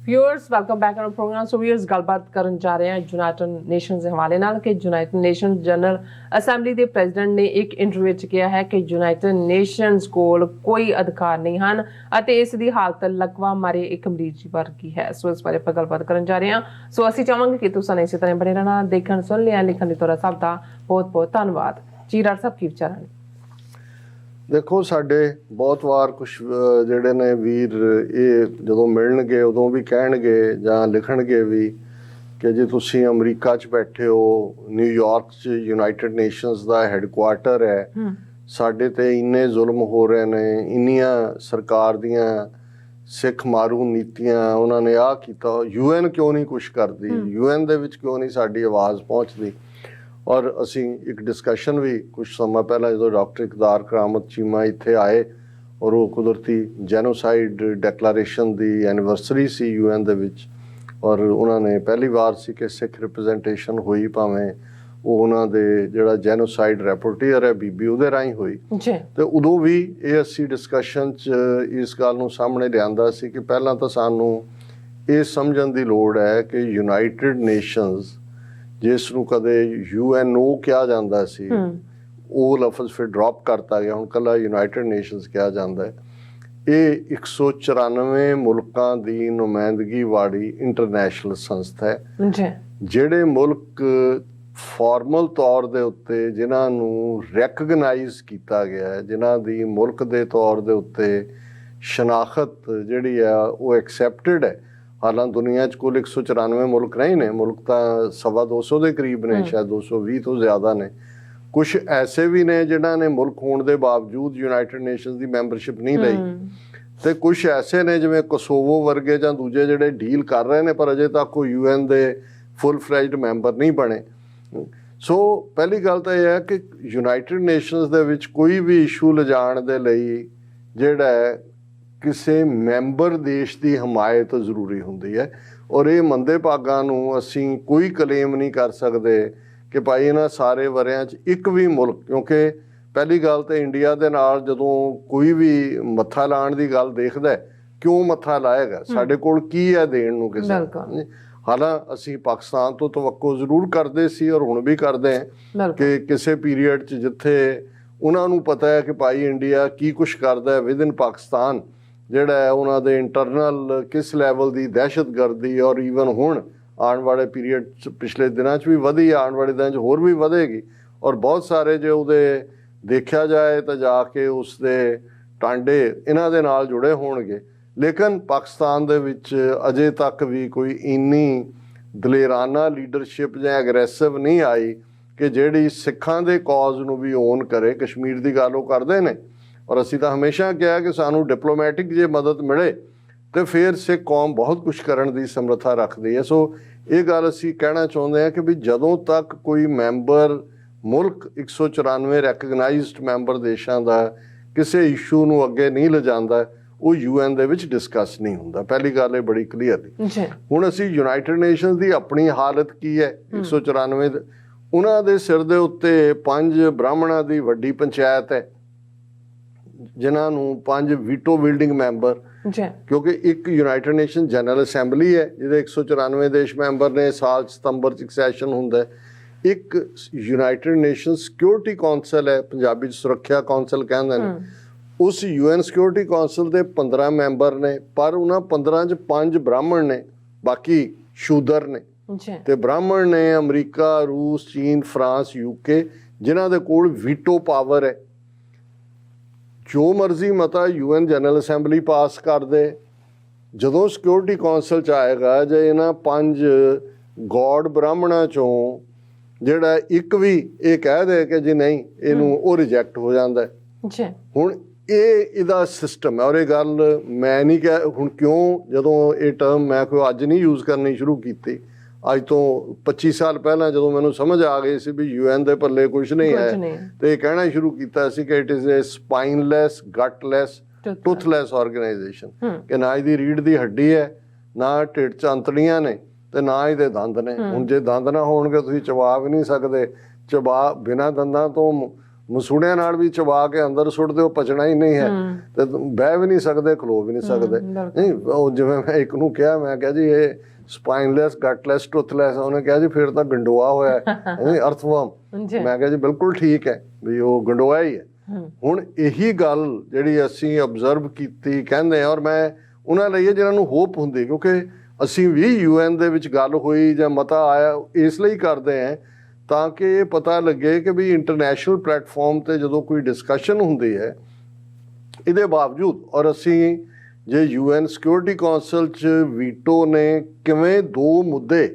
Viewers welcome back on program. So viewers गलबात करन जा रहे हैं यूनाइटेड नेशंस के हवाले नाल कि यूनाइटेड नेशंस जनरल असैंबली के प्रेजिडेंट ने एक इंटरव्यू च कहा है कि यूनाइटेड नेशंस कोल कोई अधिकार नहीं हैं अते इस दी हालत लकवा मारे एक मरीज वर्गी है। सो इस बारे पर गलबात करन जा रहे हैं। सो असीं चाहांगे कि तुसां इसी तरह बने रहना, देखण सुन लिया लिखण दी तुहाडा सब दा बहुत बहुत धन्नवाद जी। डॉक्टर साहब की विचार हैं? देखो साडे बहुत वार कुछ ਜਿਹੜੇ ਨੇ ਵੀਰ ਇਹ ਜਦੋਂ ਮਿਲਣਗੇ ਉਦੋਂ ਵੀ ਕਹਿਣਗੇ ਜਾਂ ਲਿਖਣਗੇ ਵੀ ਕਿ ਜੇ ਤੁਸੀਂ ਅਮਰੀਕਾ 'ਚ ਬੈਠੇ ਹੋ, ਨਿਊਯਾਰਕ 'ਚ ਯੂਨਾਈਟਿਡ ਨੇਸ਼ਨਸ ਦਾ ਹੈੱਡਕੁਆਰਟਰ ਹੈ, ਸਾਡੇ ਤੇ ਇੰਨੇ ਜ਼ੁਲਮ ਹੋ ਰਹੇ ਨੇ, ਇੰਨੀਆਂ ਸਰਕਾਰ ਦੀਆਂ ਸਿੱਖ ਮਾਰੂ ਨੀਤੀਆਂ, ਉਹਨਾਂ ਨੇ ਆਹ ਕੀਤਾ, UN ਕਿਉਂ ਨਹੀਂ ਕੁਛ ਕਰਦੀ, UN ਦੇ ਵਿੱਚ ਕਿਉਂ ਨਹੀਂ ਸਾਡੀ ਆਵਾਜ਼ ਪਹੁੰਚਦੀ। ਔਰ ਅਸੀਂ ਇੱਕ ਡਿਸਕਸ਼ਨ ਵੀ ਕੁਛ ਸਮਾਂ ਪਹਿਲਾਂ ਜਦੋਂ ਡਾਕਟਰ ਇਕਦਾਰ ਕਰਾਮਤ ਚੀਮਾ ਇੱਥੇ ਆਏ ਔਰ ਉਹ ਕੁਦਰਤੀ ਜੈਨੋਸਾਈਡ ਡੈਕਲਾਰੇਸ਼ਨ ਦੀ ਐਨੀਵਰਸਰੀ ਸੀ UN ਦੇ ਵਿੱਚ, ਔਰ ਉਹਨਾਂ ਨੇ ਪਹਿਲੀ ਵਾਰ ਸੀ ਕਿ ਸਿੱਖ ਰਿਪਰੈਜ਼ੈਂਟੇਸ਼ਨ ਹੋਈ, ਭਾਵੇਂ ਉਹ ਉਹਨਾਂ ਦੇ ਜਿਹੜਾ ਜੈਨੋਸਾਈਡ ਰੈਪੋਰਟੀਅਰ ਹੈ ਬੀਬੀ ਉਹਦੇ ਰਾਹੀਂ ਹੋਈ। ਅਤੇ ਉਦੋਂ ਵੀ ਇਹ ਅਸੀਂ ਡਿਸਕਸ਼ਨ 'ਚ ਇਸ ਗੱਲ ਨੂੰ ਸਾਹਮਣੇ ਲਿਆਂਦਾ ਸੀ ਕਿ ਪਹਿਲਾਂ ਤਾਂ ਸਾਨੂੰ ਇਹ ਸਮਝਣ ਦੀ ਲੋੜ ਹੈ ਕਿ ਯੂਨਾਈਟਿਡ ਨੇਸ਼ਨਸ ਜਿਸ ਨੂੰ ਕਦੇ UNO ਕਿਹਾ ਜਾਂਦਾ ਸੀ, ਉਹ ਲਫ਼ਜ਼ ਫਿਰ ਡਰੋਪ ਕਰਤਾ ਗਿਆ, ਹੁਣ ਇਕੱਲਾ ਯੂਨਾਈਟਿਡ ਨੇਸ਼ਨਸ ਕਿਹਾ ਜਾਂਦਾ ਹੈ। ਇਹ 194 ਮੁਲਕਾਂ ਦੀ ਨੁਮਾਇੰਦਗੀ ਵਾਲੀ ਇੰਟਰਨੈਸ਼ਨਲ ਸੰਸਥਾ ਹੈ। ਜਿਹੜੇ ਮੁਲਕ ਫਾਰਮਲ ਤੌਰ ਦੇ ਉੱਤੇ ਜਿਨ੍ਹਾਂ ਨੂੰ ਰੈਕਗਨਾਈਜ਼ ਕੀਤਾ ਗਿਆ ਹੈ, ਜਿਨ੍ਹਾਂ ਦੀ ਮੁਲਕ ਦੇ ਤੌਰ ਦੇ ਉੱਤੇ ਸ਼ਨਾਖਤ ਜਿਹੜੀ ਆ ਉਹ ਐਕਸੈਪਟਡ ਹੈ, ਹਾਲਾਂ ਦੁਨੀਆ 'ਚ ਕੁੱਲ 194 ਮੁਲਕ ਨਹੀਂ ਨੇ, ਮੁਲਕ ਤਾਂ 250 ਦੇ ਕਰੀਬ ਨੇ, ਸ਼ਾਇਦ 220 ਤੋਂ ਜ਼ਿਆਦਾ ਨੇ। ਕੁਛ ਐਸੇ ਵੀ ਨੇ ਜਿਨ੍ਹਾਂ ਨੇ ਮੁਲਕ ਹੋਣ ਦੇ ਬਾਵਜੂਦ ਯੂਨਾਈਟਿਡ ਨੇਸ਼ਨਸ ਦੀ ਮੈਂਬਰਸ਼ਿਪ ਨਹੀਂ ਲਈ, ਅਤੇ ਕੁਛ ਐਸੇ ਨੇ ਜਿਵੇਂ ਕੋਸੋਵੋ ਵਰਗੇ ਜਾਂ ਦੂਜੇ ਜਿਹੜੇ ਡੀਲ ਕਰ ਰਹੇ ਨੇ ਪਰ ਅਜੇ ਤੱਕ ਉਹ UN ਦੇ ਫੁੱਲ ਫਲੈਜਡ ਮੈਂਬਰ ਨਹੀਂ ਬਣੇ। ਸੋ ਪਹਿਲੀ ਗੱਲ ਤਾਂ ਇਹ ਹੈ ਕਿ ਯੂਨਾਈਟਿਡ ਨੇਸ਼ਨਸ ਦੇ ਵਿੱਚ ਕੋਈ ਵੀ ਇਸ਼ੂ ਲਿਜਾਣ ਦੇ ਲਈ ਜਿਹੜਾ ਕਿਸੇ ਮੈਂਬਰ ਦੇਸ਼ ਦੀ ਹਮਾਇਤ ਜ਼ਰੂਰੀ ਹੁੰਦੀ ਹੈ, ਔਰ ਇਹ ਮੰਦੇ ਭਾਗਾਂ ਨੂੰ ਅਸੀਂ ਕੋਈ ਕਲੇਮ ਨਹੀਂ ਕਰ ਸਕਦੇ ਕਿ ਭਾਈ ਇਹਨਾਂ ਸਾਰੇ ਵਰਿਆਂ 'ਚ ਇੱਕ ਵੀ ਮੁਲਕ, ਕਿਉਂਕਿ ਪਹਿਲੀ ਗੱਲ ਤਾਂ ਇੰਡੀਆ ਦੇ ਨਾਲ ਜਦੋਂ ਕੋਈ ਵੀ ਮੱਥਾ ਲਾਉਣ ਦੀ ਗੱਲ ਦੇਖਦਾ ਕਿਉਂ ਮੱਥਾ ਲਾਏਗਾ, ਸਾਡੇ ਕੋਲ ਕੀ ਹੈ ਦੇਣ ਨੂੰ ਕਿਸੇ ਨੂੰ। ਹਾਲਾਂ ਅਸੀਂ ਪਾਕਿਸਤਾਨ ਤੋਂ ਤਵੱਕੋ ਜ਼ਰੂਰ ਕਰਦੇ ਸੀ ਔਰ ਹੁਣ ਵੀ ਕਰਦੇ ਹਾਂ ਕਿ ਕਿਸੇ ਪੀਰੀਅਡ 'ਚ ਜਿੱਥੇ ਉਹਨਾਂ ਨੂੰ ਪਤਾ ਹੈ ਕਿ ਭਾਈ ਇੰਡੀਆ ਕੀ ਕੁਛ ਕਰਦਾ ਵਿਦ ਇਨ ਪਾਕਿਸਤਾਨ, ਜਿਹੜਾ ਹੈ ਉਹਨਾਂ ਦੇ ਇੰਟਰਨਲ ਕਿਸ ਲੈਵਲ ਦੀ ਦਹਿਸ਼ਤਗਰਦੀ, ਔਰ ਈਵਨ ਹੁਣ ਆਉਣ ਵਾਲੇ ਪੀਰੀਅਡ 'ਚ ਪਿਛਲੇ ਦਿਨਾਂ 'ਚ ਵੀ ਵਧੀ, ਆਉਣ ਵਾਲੇ ਦਿਨਾਂ 'ਚ ਹੋਰ ਵੀ ਵਧੇਗੀ। ਔਰ ਬਹੁਤ ਸਾਰੇ ਜੇ ਉਹਦੇ ਦੇਖਿਆ ਜਾਏ ਤਾਂ ਜਾ ਕੇ ਉਸ ਦੇ ਟਾਂਡੇ ਇਹਨਾਂ ਦੇ ਨਾਲ ਜੁੜੇ ਹੋਣਗੇ। ਲੇਕਿਨ ਪਾਕਿਸਤਾਨ ਦੇ ਵਿੱਚ ਅਜੇ ਤੱਕ ਵੀ ਕੋਈ ਇੰਨੀ ਦਲੇਰਾਨਾ ਲੀਡਰਸ਼ਿਪ ਜਾਂ ਐਗਰੈਸਿਵ ਨਹੀਂ ਆਈ ਕਿ ਜਿਹੜੀ ਸਿੱਖਾਂ ਦੇ ਕੌਜ਼ ਨੂੰ ਵੀ ਓਨ ਕਰੇ। ਕਸ਼ਮੀਰ ਦੀ ਗੱਲ ਉਹ ਕਰਦੇ ਨੇ, ਔਰ ਅਸੀਂ ਤਾਂ ਹਮੇਸ਼ਾ ਕਿਹਾ ਕਿ ਸਾਨੂੰ ਡਿਪਲੋਮੈਟਿਕ ਜੇ ਮਦਦ ਮਿਲੇ ਤਾਂ ਫਿਰ ਸਿੱਖ ਕੌਮ ਬਹੁਤ ਕੁਛ ਕਰਨ ਦੀ ਸਮਰੱਥਾ ਰੱਖਦੀ ਹੈ। ਸੋ ਇਹ ਗੱਲ ਅਸੀਂ ਕਹਿਣਾ ਚਾਹੁੰਦੇ ਹਾਂ ਕਿ ਵੀ ਜਦੋਂ ਤੱਕ ਕੋਈ ਮੈਂਬਰ ਮੁਲਕ 194 ਰੈਕਗਨਾਈਜ਼ਡ ਮੈਂਬਰ ਦੇਸ਼ਾਂ ਦਾ ਕਿਸੇ ਇਸ਼ੂ ਨੂੰ ਅੱਗੇ ਨਹੀਂ ਲਿਜਾਂਦਾ, ਉਹ UN ਦੇ ਵਿੱਚ ਡਿਸਕਸ ਨਹੀਂ ਹੁੰਦਾ। ਪਹਿਲੀ ਗੱਲ ਇਹ ਬੜੀ ਕਲੀਅਰਲੀ। ਹੁਣ ਅਸੀਂ ਯੂਨਾਈਟਿਡ ਨੇਸ਼ਨਸ ਦੀ ਆਪਣੀ ਹਾਲਤ ਕੀ ਹੈ, 194 ਉਹਨਾਂ ਦੇ ਸਿਰ ਦੇ ਉੱਤੇ 5 ਬ੍ਰਾਹਮਣਾਂ ਦੀ ਵੱਡੀ ਪੰਚਾਇਤ ਹੈ, ਜਿਨ੍ਹਾਂ ਨੂੰ 5 ਵੀਟੋ ਬਿਲਡਿੰਗ ਮੈਂਬਰ, ਕਿਉਂਕਿ ਇੱਕ ਯੂਨਾਈਟਿਡ ਨੇਸ਼ਨ ਜਨਰਲ ਅਸੈਂਬਲੀ ਹੈ ਜਿਹਦੇ 194 ਦੇਸ਼ ਮੈਂਬਰ ਨੇ, ਸਾਲ 'ਚ ਸਤੰਬਰ 'ਚ ਇੱਕ ਸੈਸ਼ਨ ਹੁੰਦਾ ਹੈ। ਇੱਕ ਯੂਨਾਈਟਿਡ ਨੇਸ਼ਨ ਸਿਕਿਉਰਿਟੀ ਕੌਂਸਲ ਹੈ, ਪੰਜਾਬੀ 'ਚ ਸੁਰੱਖਿਆ ਕੌਂਸਲ ਕਹਿੰਦੇ ਨੇ। ਉਸ UN ਸਿਕਿਉਰਿਟੀ ਕੌਂਸਲ ਦੇ 15 ਮੈਂਬਰ ਨੇ, ਪਰ ਉਹਨਾਂ 15 'ਚ 5 ਬ੍ਰਾਹਮਣ ਨੇ, ਬਾਕੀ ਸ਼ੂਦਰ ਨੇ। ਤੇ ਬ੍ਰਾਹਮਣ ਨੇ ਅਮਰੀਕਾ, ਰੂਸ, ਚੀਨ, ਫਰਾਂਸ, UK, ਜਿਨ੍ਹਾਂ ਦੇ ਕੋਲ ਵੀਟੋ ਪਾਵਰ ਹੈ। ਜੋ ਮਰਜ਼ੀ ਮਤਾ UN ਜਨਰਲ ਅਸੈਂਬਲੀ ਪਾਸ ਕਰ ਦੇ, ਜਦੋਂ ਸਿਕਿਉਰਿਟੀ ਕੌਂਸਲ 'ਚ ਆਏਗਾ ਜੇ ਇਹਨਾਂ 5 ਗੌਡ ਬ੍ਰਾਹਮਣਾਂ 'ਚੋਂ ਜਿਹੜਾ ਇੱਕ ਵੀ ਇਹ ਕਹਿ ਦੇ ਕਿ ਜੀ ਨਹੀਂ ਇਹਨੂੰ, ਉਹ ਰਿਜੈਕਟ ਹੋ ਜਾਂਦਾ। ਹੁਣ ਇਹਦਾ ਸਿਸਟਮ ਹੈ, ਔਰ ਇਹ ਗੱਲ ਮੈਂ ਨਹੀਂ ਕਹਿ ਹੁਣ ਕਿਉਂ, ਜਦੋਂ ਇਹ ਟਰਮ ਮੈਂ ਕੋਈ ਅੱਜ ਨਹੀਂ ਯੂਜ਼ ਕਰਨੀ ਸ਼ੁਰੂ ਕੀਤੀ, ਅੱਜ ਤੋਂ 25 ਸਾਲ ਪਹਿਲਾਂ ਜਦੋਂ ਮੈਨੂੰ ਸਮਝ ਆ ਗਈ ਸੀ ਵੀ UN ਦੇ ਪੱਲੇ ਕੁਛ ਨਹੀਂ ਹੈ, ਤੇ ਇਹ ਕਹਿਣਾ ਸ਼ੁਰੂ ਕੀਤਾ ਸੀ ਕਿ ਇਟ ਇਜ਼ ਏ ਸਪਾਈਨਲੈਸ, ਗਟਲੈਸ, ਟੁੱਥਲੈਸ ਆਰਗੇਨਾਈਜੇਸ਼ਨ, ਕਿ ਨਾ ਇਹਦੀ ਰੀੜ੍ਹ ਦੀ ਹੱਡੀ ਹੈ, ਨਾ ਢਿੱਡ 'ਚ ਅੰਤੜੀਆਂ ਨੇ, ਤੇ ਨਾ ਇਹਦੇ ਦੰਦ ਨੇ। ਹੁਣ ਜੇ ਦੰਦ ਨਾ ਹੋਣਗੇ ਤੁਸੀਂ ਚਬਾ ਵੀ ਨਹੀਂ ਸਕਦੇ, ਬਿਨਾਂ ਦੰਦਾਂ ਤੋਂ ਮਸੂੜਿਆਂ ਨਾਲ ਵੀ ਚਬਾ ਕੇ ਅੰਦਰ ਸੁੱਟ ਦਿਓ, ਪਚਣਾ ਹੀ ਨਹੀਂ ਹੈ ਤੇ ਬਹਿ ਵੀ ਨਹੀਂ ਸਕਦੇ, ਖਲੋ ਵੀ ਨਹੀਂ ਸਕਦੇ। ਨਹੀਂ, ਉਹ ਜਿਵੇਂ ਮੈਂ ਇੱਕ ਨੂੰ ਕਿਹਾ, ਮੈਂ ਕਿਹਾ ਜੀ ਇਹ ਸਪਾਈਨਲੈਸ, ਗਟਲੈਸ, ਟੁੱਥਲੈਸ, ਉਹਨੇ ਕਿਹਾ ਜੀ ਫਿਰ ਤਾਂ ਗੰਡੋਆ ਹੋਇਆ ਹੈ, ਅਰਥਵਰਮ। ਮੈਂ ਕਿਹਾ ਜੀ ਬਿਲਕੁਲ ਠੀਕ ਹੈ ਵੀ ਉਹ ਗੰਡੋਆ ਹੀ ਹੈ। ਹੁਣ ਇਹੀ ਗੱਲ ਜਿਹੜੀ ਅਸੀਂ ਅਬਜ਼ਰਵ ਕੀਤੀ ਕਹਿੰਦੇ ਆ, ਔਰ ਮੈਂ ਉਹਨਾਂ ਲਈ ਜਿਹਨਾਂ ਨੂੰ ਹੋਪ ਹੁੰਦੀ, ਕਿਉਂਕਿ ਅਸੀਂ ਵੀ UN ਦੇ ਵਿੱਚ ਗੱਲ ਹੋਈ ਜਾਂ ਮਤਾ ਆਇਆ ਇਸ ਲਈ ਕਰਦੇ ਹਾਂ ਤਾਂ ਕਿ ਇਹ ਪਤਾ ਲੱਗੇ ਕਿ ਵੀ ਇੰਟਰਨੈਸ਼ਨਲ ਪਲੇਟਫਾਰਮ ਤੇ ਜਦੋਂ ਕੋਈ ਡਿਸਕਸ਼ਨ ਹੁੰਦੀ ਹੈ, ਇਹਦੇ ਬਾਵਜੂਦ, ਔਰ ਅਸੀਂ ਜੇ UN ਸਿਕਿਉਰਿਟੀ ਕੌਂਸਲ 'ਚ ਵੀਟੋ ਨੇ ਕਿਵੇਂ ਦੋ ਮੁੱਦੇ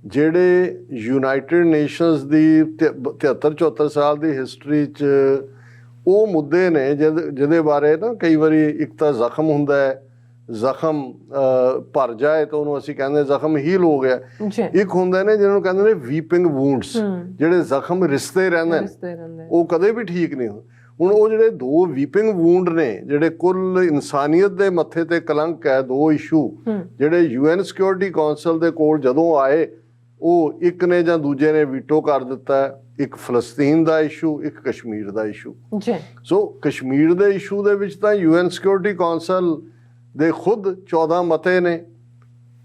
ਜਿਹੜੇ ਯੂਨਾਈਟਿਡ ਨੇਸ਼ਨਸ ਦੀ 73-74 ਸਾਲ ਦੀ ਹਿਸਟਰੀ 'ਚ ਉਹ ਮੁੱਦੇ ਨੇ ਜਿਹਦੇ ਬਾਰੇ ਨਾ ਕਈ ਵਾਰੀ ਇੱਕ ਤਾਂ ਜ਼ਖਮ ਹੁੰਦਾ ਹੈ, ਜ਼ਖਮ ਭਰ ਜਾਏ ਤਾਂ ਉਹਨੂੰ ਅਸੀਂ ਕਹਿੰਦੇ ਜ਼ਖਮ ਹੀਲ ਹੋ ਗਿਆ, ਇੱਕ ਹੁੰਦੇ ਨੇ ਜਿਹਨੂੰ ਕਹਿੰਦੇ ਨੇ ਵੀਪਿੰਗ ਵੂੰਡਸ, ਜਿਹੜੇ ਜ਼ਖਮ ਰਿਸਤੇ ਰਹਿੰਦੇ ਨੇ ਉਹ ਕਦੇ ਵੀ ਠੀਕ ਨਹੀਂ ਹੁੰਦੇ। ਹੁਣ ਉਹ ਜਿਹੜੇ ਦੋ ਵੀਪਿੰਗ ਵੂੰਡ ਨੇ ਜਿਹੜੇ ਕੁੱਲ ਇਨਸਾਨੀਅਤ ਦੇ ਮੱਥੇ ਤੇ ਕਲੰਕ ਹੈ, ਦੋ ਇਸ਼ੂ ਜਿਹੜੇ UN ਸਿਕਿਉਰਿਟੀ ਕੌਂਸਲ ਦੇ ਕੋਲ ਜਦੋਂ ਆਏ, ਉਹ ਇੱਕ ਨੇ ਜਾਂ ਦੂਜੇ ਨੇ ਵੀਟੋ ਕਰ ਦਿੱਤਾ, ਇੱਕ ਫਲਸਤੀਨ ਦਾ ਇਸ਼ੂ, ਇੱਕ ਕਸ਼ਮੀਰ ਦਾ ਇਸ਼ੂ। ਸੋ ਕਸ਼ਮੀਰ ਦੇ ਇਸ਼ੂ ਦੇ ਵਿੱਚ ਤਾਂ UN ਸਿਕਿਉਰਿਟੀ ਕੌਂਸਲ ਦੇ ਖੁਦ 14 ਮਤੇ ਨੇ,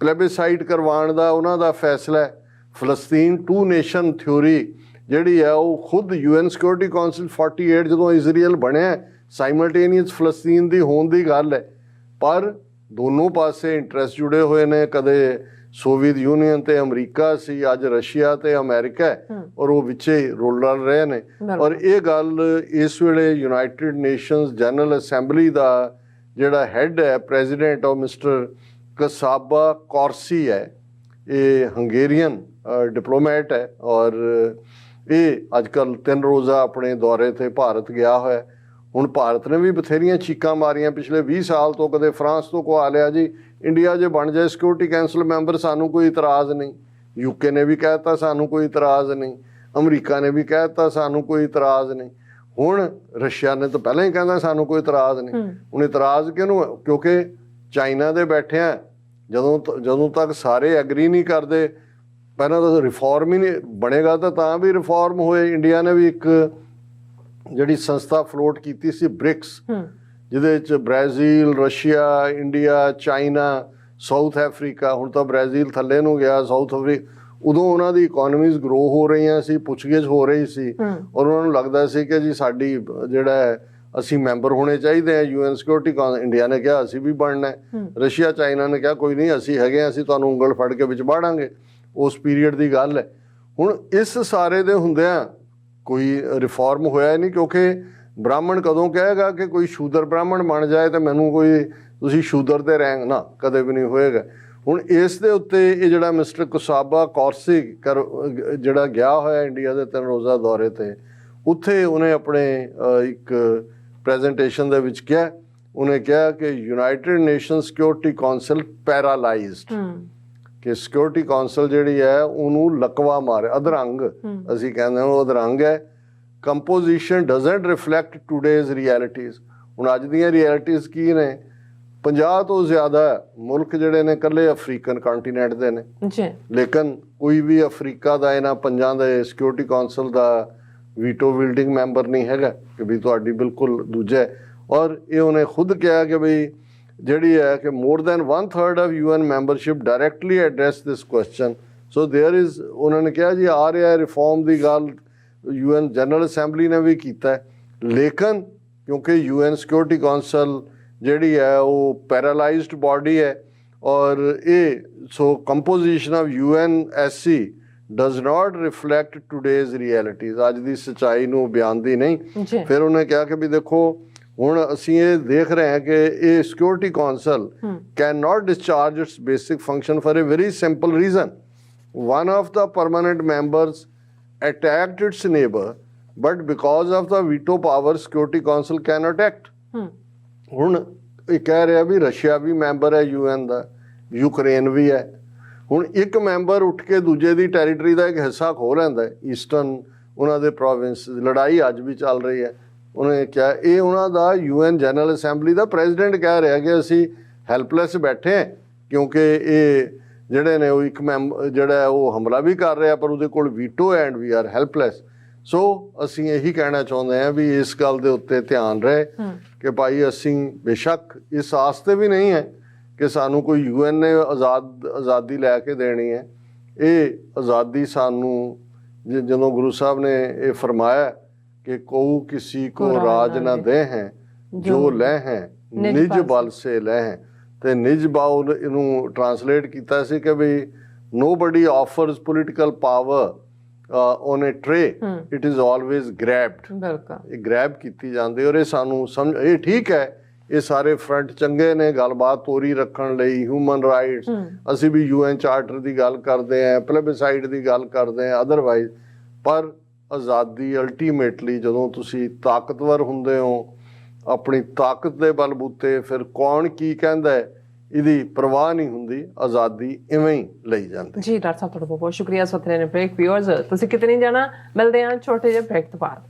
ਪਲੇਬਿਸਾਈਟ ਕਰਵਾਉਣ ਦਾ ਉਹਨਾਂ ਦਾ ਫੈਸਲਾ ਹੈ। ਫਲਸਤੀਨ 2 ਨੇਸ਼ਨ ਥਿਊਰੀ ਜਿਹੜੀ ਹੈ ਉਹ ਖੁਦ UN ਸਿਕਿਉਰਿਟੀ ਕੌਂਸਲ 48 ਜਦੋਂ ਇਜ਼ਰਾਈਲ ਬਣਿਆ, ਸਾਈਮਲਟੇਨੀਅਸ ਫਲਸਤੀਨ ਦੀ ਹੋਣ ਦੀ ਗੱਲ ਹੈ, ਪਰ ਦੋਨੋਂ ਪਾਸੇ ਇੰਟਰਸਟ ਜੁੜੇ ਹੋਏ ਨੇ। ਕਦੇ ਸੋਵੀਅਤ ਯੂਨੀਅਨ ਤੇ ਅਮਰੀਕਾ ਸੀ, ਅੱਜ ਰਸ਼ੀਆ ਤੇ ਅਮਰੀਕਾ ਹੈ, ਔਰ ਉਹ ਵਿੱਚੇ ਰੋਲ ਰਹੇ ਨੇ। ਔਰ ਇਹ ਗੱਲ ਇਸ ਵੇਲੇ ਯੂਨਾਈਟਿਡ ਨੇਸ਼ਨਸ ਜਨਰਲ ਅਸੈਂਬਲੀ ਦਾ ਜਿਹੜਾ ਹੈਡ ਹੈ, ਪ੍ਰੈਜ਼ੀਡੈਂਟ ਉਹ ਮਿਸਟਰ ਕਸਾਬਾ ਕੌਰਸੀ ਹੈ, ਇਹ ਹੰਗੇਰੀਅਨ ਡਿਪਲੋਮੈਟ ਹੈ, ਔਰ ਇਹ ਅੱਜ ਕੱਲ੍ਹ 3 ਰੋਜ਼ਾ ਆਪਣੇ ਦੌਰੇ 'ਤੇ ਭਾਰਤ ਗਿਆ ਹੋਇਆ। ਹੁਣ ਭਾਰਤ ਨੇ ਵੀ ਬਥੇਰੀਆਂ ਚੀਕਾਂ ਮਾਰੀਆਂ ਪਿਛਲੇ 20 ਸਾਲ ਤੋਂ, ਕਦੇ ਫਰਾਂਸ ਤੋਂ ਕਹਾ ਲਿਆ ਜੀ ਇੰਡੀਆ ਜੇ ਬਣ ਜਾਏ ਸਿਕਿਉਰਿਟੀ ਕੌਂਸਲ ਮੈਂਬਰ ਸਾਨੂੰ ਕੋਈ ਇਤਰਾਜ਼ ਨਹੀਂ, UK ਨੇ ਵੀ ਕਹਿ ਦਿੱਤਾ ਸਾਨੂੰ ਕੋਈ ਇਤਰਾਜ਼ ਨਹੀਂ, ਅਮਰੀਕਾ ਨੇ ਵੀ ਕਹਿ ਦਿੱਤਾ ਸਾਨੂੰ ਕੋਈ ਇਤਰਾਜ਼ ਨਹੀਂ, ਹੁਣ ਰਸ਼ੀਆ ਨੇ ਤਾਂ ਪਹਿਲਾਂ ਹੀ ਕਹਿੰਦਾ ਸਾਨੂੰ ਕੋਈ ਇਤਰਾਜ਼ ਨਹੀਂ। ਹੁਣ ਇਤਰਾਜ਼ ਕਿਹਨੂੰ? ਕਿਉਂਕਿ ਚਾਈਨਾ ਦੇ ਬੈਠਿਆਂ ਜਦੋਂ ਤੱਕ ਸਾਰੇ ਐਗਰੀ ਨਹੀਂ ਕਰਦੇ, ਪਹਿਲਾਂ ਤਾਂ ਰਿਫਾਰਮ ਹੀ ਨਹੀਂ ਬਣੇਗਾ, ਤਾਂ ਵੀ ਰਿਫਾਰਮ ਹੋਏ। ਇੰਡੀਆ ਨੇ ਵੀ ਇੱਕ ਜਿਹੜੀ ਸੰਸਥਾ ਫਲੋਟ ਕੀਤੀ ਸੀ ਬ੍ਰਿਕਸ, ਜਿਹਦੇ ਵਿੱਚ Brazil, Russia, India, China, south Africa, ਹੁਣ ਤਾਂ ਬ੍ਰਾਜ਼ੀਲ ਥੱਲੇ ਨੂੰ ਗਿਆ, ਸਾਊਥ ਅਫਰੀਕਾ, ਉਦੋਂ ਉਹਨਾਂ ਦੀ ਇਕੋਨਮੀਜ਼ ਗਰੋ ਹੋ ਰਹੀਆਂ ਸੀ, ਪੁੱਛਗਿੱਛ ਹੋ ਰਹੀ ਸੀ, ਔਰ ਉਹਨਾਂ ਨੂੰ ਲੱਗਦਾ ਸੀ ਕਿ ਜੀ ਸਾਡੀ ਜਿਹੜਾ ਅਸੀਂ ਮੈਂਬਰ ਹੋਣੇ ਚਾਹੀਦੇ ਆ UN ਸਿਕਿਉਰਿਟੀ ਕੌਂਸਲ। ਇੰਡੀਆ ਨੇ ਕਿਹਾ ਅਸੀਂ ਵੀ ਬਣਨਾ ਹੈ, ਰਸ਼ੀਆ ਚਾਈਨਾ ਨੇ ਕਿਹਾ ਕੋਈ ਨਹੀਂ ਅਸੀਂ ਹੈਗੇ, ਅਸੀਂ ਤੁਹਾਨੂੰ ਉਂਗਲ ਫੜ ਕੇ ਵਿੱਚ ਬਾੜਾਂਗੇ। ਉਸ ਪੀਰੀਅਡ ਦੀ ਗੱਲ ਹੈ। ਹੁਣ ਇਸ ਸਾਰੇ ਦੇ ਹੁੰਦਿਆਂ ਕੋਈ ਰਿਫਾਰਮ ਹੋਇਆ ਨਹੀਂ, ਕਿਉਂਕਿ ਬ੍ਰਾਹਮਣ ਕਦੋਂ ਕਹੇਗਾ ਕਿ ਕੋਈ ਸ਼ੂਦਰ ਬ੍ਰਾਹਮਣ ਬਣ ਜਾਏ ਤੇ ਮੈਨੂੰ ਕੋਈ ਤੁਸੀਂ ਸ਼ੂਦਰ ਦੇ ਰੈਂਕ ਨਾ, ਕਦੇ ਵੀ ਨਹੀਂ ਹੋਏਗਾ। ਹੁਣ ਇਸ ਦੇ ਉੱਤੇ ਇਹ ਜਿਹੜਾ ਮਿਸਟਰ ਕਸਾਬਾ ਕੌਰਸੀ ਜਿਹੜਾ ਗਿਆ ਹੋਇਆ ਇੰਡੀਆ ਦੇ 3 ਰੋਜ਼ਾ ਦੌਰੇ 'ਤੇ, ਉੱਥੇ ਉਹਨੇ ਆਪਣੇ ਇੱਕ ਪ੍ਰੈਜੈਂਟੇਸ਼ਨ ਦੇ ਵਿੱਚ ਕਿਹਾ, ਉਹਨੇ ਕਿਹਾ ਕਿ ਯੂਨਾਈਟਿਡ ਨੇਸ਼ਨ ਸਿਕਿਉਰਿਟੀ ਕੌਂਸਲ ਪੈਰਾਲਾਈਜ਼ਡ, ਕਿ ਸਿਕਿਉਰਿਟੀ ਕੌਂਸਲ ਜਿਹੜੀ ਹੈ ਉਹਨੂੰ ਲਕਵਾ ਮਾਰੇ, ਅਧਰੰਗ ਅਸੀਂ ਕਹਿੰਦੇ ਹਾਂ, ਉਹ ਅਧਰੰਗ ਹੈ। Composition doesn't reflect today's realities. ਹੁਣ ਅੱਜ ਦੀਆਂ ਰਿਐਲਿਟੀਜ਼ ਕੀ ਨੇ? 50 ਤੋਂ ਜ਼ਿਆਦਾ ਮੁਲਕ ਜਿਹੜੇ ਨੇ ਇਕੱਲੇ ਅਫਰੀਕਨ ਕੰਟੀਨੈਂਟ ਦੇ ਨੇ, ਲੇਕਿਨ ਕੋਈ ਵੀ ਅਫਰੀਕਾ ਦਾ ਇਹਨਾਂ 5 ਦੇ ਸਿਕਿਉਰਿਟੀ ਕੌਂਸਲ ਦਾ ਵੀਟੋ ਵਿਲਡਿੰਗ ਮੈਂਬਰ ਨਹੀਂ ਹੈਗਾ ਕਿ ਵੀ ਤੁਹਾਡੀ ਬਿਲਕੁਲ ਦੂਜਾ। ਔਰ ਇਹ ਉਹਨੇ ਖੁਦ ਕਿਹਾ ਕਿ ਬਈ ਜਿਹੜੀ ਹੈ ਕਿ more than 1/3 of UN membership directly address this question. So there is, ਉਹਨਾਂ ਨੇ ਕਿਹਾ ਜੀ ਆ ਰਿਹਾ ਰਿਫਾਰਮ ਦੀ ਗੱਲ UN ਜਨਰਲ ਅਸੈਂਬਲੀ ਨੇ ਵੀ ਕੀਤਾ, ਲੇਕਿਨ ਕਿਉਂਕਿ UN ਸਿਕਿਉਰਿਟੀ ਕੌਂਸਲ ਜਿਹੜੀ ਹੈ ਉਹ ਪੈਰਾਲਾਈਜ਼ਡ ਬਾਡੀ ਹੈ, ਔਰ ਇਹ so composition of UNSC does not reflect today's realities, ਅੱਜ ਦੀ ਸੱਚਾਈ ਨੂੰ ਬਿਆਨਦੀ ਨਹੀਂ। ਫਿਰ ਉਹਨੇ ਕਿਹਾ ਕਿ ਵੀ ਦੇਖੋ ਹੁਣ ਅਸੀਂ ਇਹ ਦੇਖ ਰਹੇ ਹਾਂ ਕਿ ਇਹ security council can not discharge its basic function for a very simple reason. One of the permanent members attacked its neighbour, but because of the veto power security council can not act. ਹੁਣ ਇਹ ਕਹਿ ਰਿਹਾ ਵੀ Russia ਵੀ member ਹੈ UN ਦਾ, Ukraine ਵੀ ਹੈ। ਹੁਣ ਇੱਕ ਮੈਂਬਰ ਉੱਠ ਕੇ ਦੂਜੇ ਦੀ ਟੈਰੀਟਰੀ ਦਾ ਇੱਕ ਹਿੱਸਾ ਖੋਹ ਲੈਂਦਾ, ਈਸਟਰਨ ਉਹਨਾਂ ਦੇ ਪ੍ਰੋਵਿੰਸ, ਲੜਾਈ ਅੱਜ ਵੀ ਚੱਲ ਰਹੀ ਹੈ। ਉਹਨੇ ਕਿਹਾ ਇਹ ਉਹਨਾਂ ਦਾ UN ਜਨਰਲ ਅਸੈਂਬਲੀ ਦਾ ਪ੍ਰੈਜ਼ੀਡੈਂਟ ਕਹਿ ਰਿਹਾ ਕਿ ਅਸੀਂ ਹੈਲਪਲੈਸ ਬੈਠੇ ਹਾਂ, ਕਿਉਂਕਿ ਇਹ ਜਿਹੜੇ ਨੇ ਉਹ ਇੱਕ ਜਿਹੜਾ ਉਹ ਹਮਲਾ ਵੀ ਕਰ ਰਿਹਾ ਪਰ ਉਹਦੇ ਕੋਲ veto and we are helpless. So ਅਸੀਂ ਇਹੀ ਕਹਿਣਾ ਚਾਹੁੰਦੇ ਹਾਂ ਵੀ ਇਸ ਗੱਲ ਦੇ ਉੱਤੇ ਧਿਆਨ ਰਹੇ ਕਿ ਭਾਈ ਅਸੀਂ ਬੇਸ਼ੱਕ ਇਸ ਆਸ ਤੇ ਵੀ ਨਹੀਂ ਹੈ ਕਿ ਸਾਨੂੰ ਕੋਈ ਯੂਐਨ ਨੇ ਆਜ਼ਾਦੀ ਲੈ ਕੇ ਦੇਣੀ ਹੈ। ਇਹ ਆਜ਼ਾਦੀ ਸਾਨੂੰ ਜਦੋਂ ਗੁਰੂ ਸਾਹਿਬ ਨੇ ਇਹ ਫਰਮਾਇਆ ਕਿ ਕਉ ਕਿਸੀ ਕੋ ਰਾਜ ਨਾ ਦੇ ਹੈ ਜੋ ਲੈ ਹੈ ਨਿਜ ਬਲ ਸੇ ਲੈ ਹੈ, ਤੇ ਨਿਜ ਬਾਉ ਇਹਨੂੰ ਟਰਾਂਸਲੇਟ ਕੀਤਾ ਸੀ ਕਿ ਵੀ nobody offers political power on a tray, it is always grabbed। ਬਿਲਕੁਲ ਇਹ ਗ੍ਰੈਬ ਕੀਤੀ ਜਾਂਦੀ ਔਰ ਇਹ ਸਾਨੂੰ ਸਮਝ ਇਹ ਠੀਕ ਹੈ, ਇਹ ਸਾਰੇ ਫਰੰਟ ਚੰਗੇ ਨੇ ਗੱਲਬਾਤ ਤੋਰੀ ਰੱਖਣ ਲਈ, ਹਿਊਮਨ ਰਾਈਟਸ, ਅਸੀਂ ਵੀ ਯੂਐਨ ਚਾਰਟਰ ਦੀ ਗੱਲ ਕਰਦੇ ਹਾਂ, ਪਲੇਬਿਸਾਈਡ ਦੀ ਗੱਲ ਕਰਦੇ ਹਾਂ ਅਦਰਵਾਈਜ਼, ਪਰ ਆਜ਼ਾਦੀ ਅਲਟੀਮੇਟਲੀ ਜਦੋਂ ਤੁਸੀਂ ਤਾਕਤਵਰ ਹੁੰਦੇ ਹੋ ਆਪਣੀ ਤਾਕਤ ਦੇ ਬਲਬੂਤੇ, ਫਿਰ ਕੌਣ ਕੀ ਕਹਿੰਦਾ ਹੈ ਇਹਦੀ ਪਰਵਾਹ ਨਹੀਂ ਹੁੰਦੀ, ਆਜ਼ਾਦੀ ਇਵੇਂ ਹੀ ਲਈ ਜਾਂਦੀ। ਜੀ ਡਾਕਟਰ ਸਾਹਿਬ ਤੁਹਾਡਾ ਬਹੁਤ ਬਹੁਤ ਸ਼ੁਕਰੀਆ। ਸੋ ਨੇ ਬ੍ਰੇਕ ਵਿਊਅਰਸ ਤੁਸੀਂ ਕਿਤੇ ਨਹੀਂ ਜਾਣਾ, ਮਿਲਦੇ ਹਾਂ ਛੋਟੇ ਜਿਹੇ ਬ੍ਰੇਕ ਤੋਂ ਬਾਅਦ।